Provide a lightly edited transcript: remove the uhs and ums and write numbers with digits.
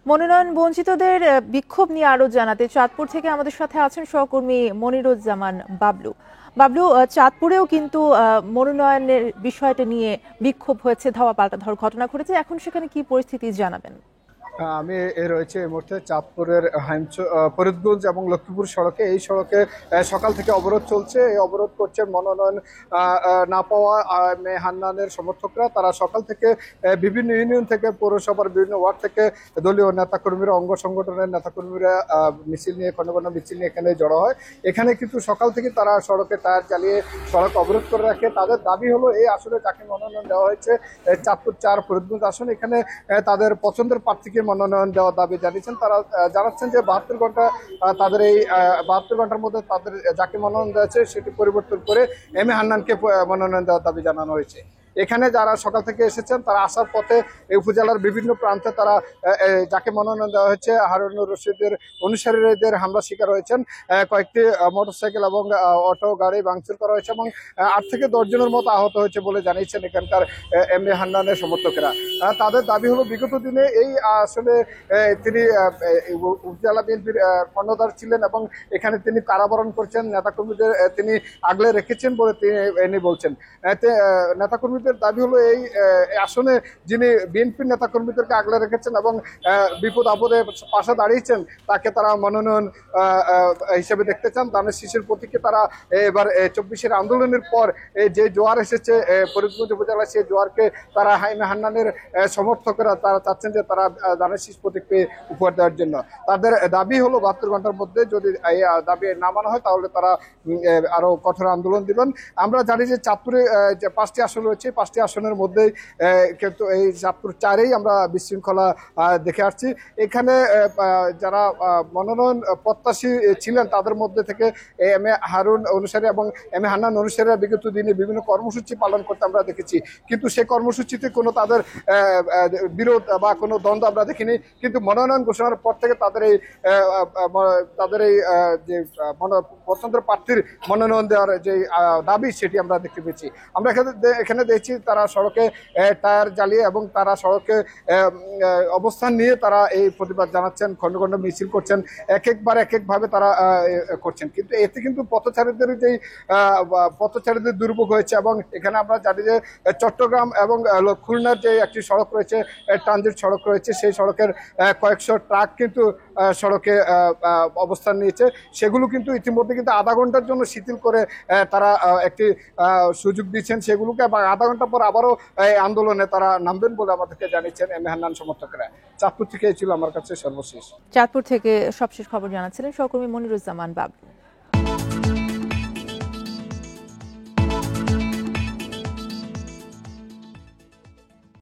মনোনয়ন বঞ্চিতদের বিক্ষোভ নিয়ে আরো জানাতে চাঁদপুর থেকে আমাদের সাথে আছেন সহকর্মী মনিরুজ্জামান বাবলু। বাবলু, চাঁদপুরেও কিন্তু মনোনয়নের বিষয়টা নিয়ে বিক্ষোভ হয়েছে, ধাওয়া পাল্টা ঘটনা ঘটেছে। এখন সেখানে কি পরিস্থিতি জানাবেন? আমি রয়েছে এই মুহূর্তে চাঁদপুরের ফরিদগঞ্জ এবং লক্ষ্মীপুর সড়কে। এই সড়কে সকাল থেকে অবরোধ চলছে। এই অবরোধ করছেন মনোনয়ন না পাওয়া মে হান্নানের সমর্থকরা। তারা সকাল থেকে বিভিন্ন ইউনিয়ন থেকে, পৌরসভার বিভিন্ন ওয়ার্ড থেকে দলীয় নেতাকর্মীরা, অঙ্গ সংগঠনের নেতাকর্মীরা মিছিল নিয়ে, খন্ড খন্ড মিছিল নিয়ে এখানে জড়ো হয়। এখানে কিন্তু সকাল থেকে তারা সড়কে টায়ার জ্বালিয়ে সড়ক অবরোধ করে রাখে। তাদের দাবি হলো এই আসলে যাকে মনোনয়ন দেওয়া হয়েছে চাঁদপুর ৪ ফরিদগঞ্জ আসন, এখানে তাদের পছন্দের প্রার্থীকে মনোনয়ন দেওয়ার দাবি জানিয়েছেন। তারা জানাচ্ছেন যে 72 ঘন্টা তাদের এই 72 ঘন্টার মধ্যে তাদের যাকে মনোনয়ন দেওয়া হয়েছে সেটি পরিবর্তন করে এম এ হান্নানকে মনোনয়ন দেওয়ার দাবি জানানো হয়েছে। এখানে যারা সকাল থেকে এসেছেন তারা আসার পথে এই উপজেলার বিভিন্ন প্রান্তে তারা যাকে মনোনয়ন দেওয়া হয়েছে হারুনুর রশিদের অনুসারীদের হামলা শিকার হয়েছেন। কয়েকটি মোটরসাইকেল এবং অটো গাড়ি ভাঙচুর করা হয়েছে এবং 8 থেকে 10 জনের মতো আহত হয়েছে বলে জানিয়েছেন এখানকার এম এ হান্নানের সমর্থকেরা। তাদের দাবি হলো বিগত দিনে এই আসলে তিনি উপজেলা বিএনপির কর্ণধার ছিলেন এবং এখানে তিনি কারাবরণ করছেন, নেতাকর্মীদের তিনি আগলে রেখেছেন বলে তিনি বলছেন। নেতাকর্মীদের দাবি হলো এই আসনে যিনি বিএনপির নেতাকর্মীদেরকে আগলে রেখেছেন এবং বিপদ আপদে পাশে দাঁড়িয়েছেন, তাকে তারা মনোনয়ন হিসেবে দেখতে চান। ধানের শীষের প্রতীকে তারা এবার 24-এর আন্দোলনের পর যে জোয়ার এসেছে ফরিদগঞ্জ উপজেলায়, সেই জোয়ারকে তারা হান্নানের সমর্থকরা তারা চাচ্ছেন যে তারা ধানের শীষ প্রতীক পেয়ে উপহার দেওয়ার জন্য। তাদের দাবি হলো 72 ঘন্টার মধ্যে যদি এই দাবি না মানা হয় তাহলে তারা আরো কঠোর আন্দোলন দিবেন। আমরা জানি যে চাঁদপুরে যে 5টি আসন রয়েছে, 5টি আসনের মধ্যেই কিন্তু এই চাঁদপুর 4-এই আমরা বিশৃঙ্খলা দেখে আসছি। এখানে যারা মনোনয়ন প্রত্যাশী ছিলেন তাদের মধ্যে থেকে এম এ হারুন অনুসারী এবং এম এ হান্নান অনুসারীরা বিগত দিনে বিভিন্ন কর্মসূচি পালন করতে আমরা দেখেছি, কিন্তু সেই কর্মসূচিতে কোনো তাদের বিরোধ বা কোনো দ্বন্দ্ব আমরা দেখিনি। কিন্তু মনোনয়ন ঘোষণার পর থেকে তাদের এই যে পছন্দের প্রার্থীর মনোনয়ন দেওয়ার যে দাবি সেটি আমরা দেখতে পেয়েছি। আমরা এখানে দেখছি তারা সড়কে টায়ার জ্বালিয়ে এবং তারা সড়কে অবস্থান নিয়ে তারা এই প্রতিবাদ জানাচ্ছেন, খন্ড খন্ড মিছিল করছেন, এক একভাবে তারা করছেন। কিন্তু এতে কিন্তু পথচারীদের দুর্ভোগ হয়েছে এবং এখানে আমরা জানি যে চট্টগ্রাম এবং খুলনার যে একটি সড়ক রয়েছে, ট্রানজিট সড়ক রয়েছে, সেই সড়কের কয়েকশো ট্রাক কিন্তু সড়কে অবস্থান নিয়েছে। সেগুলো কিন্তু ইতিমধ্যে কিন্তু আধা ঘন্টার জন্য শিথিল করে তারা একটি সুযোগ দিচ্ছেন সেগুলোকে, এবং আধা ঘন্টা পর আবারও আন্দোলনে তারা নামবেন বলে আমাদেরকে জানিয়েছেন এম এ হান্নান সমর্থকরা। চাঁদপুর থেকে ছিল আমার কাছে সর্বশেষ। চাঁদপুর থেকে সবশেষ খবর জানাচ্ছিলেন সহকর্মী মনিরুজ্জামান বাবলু।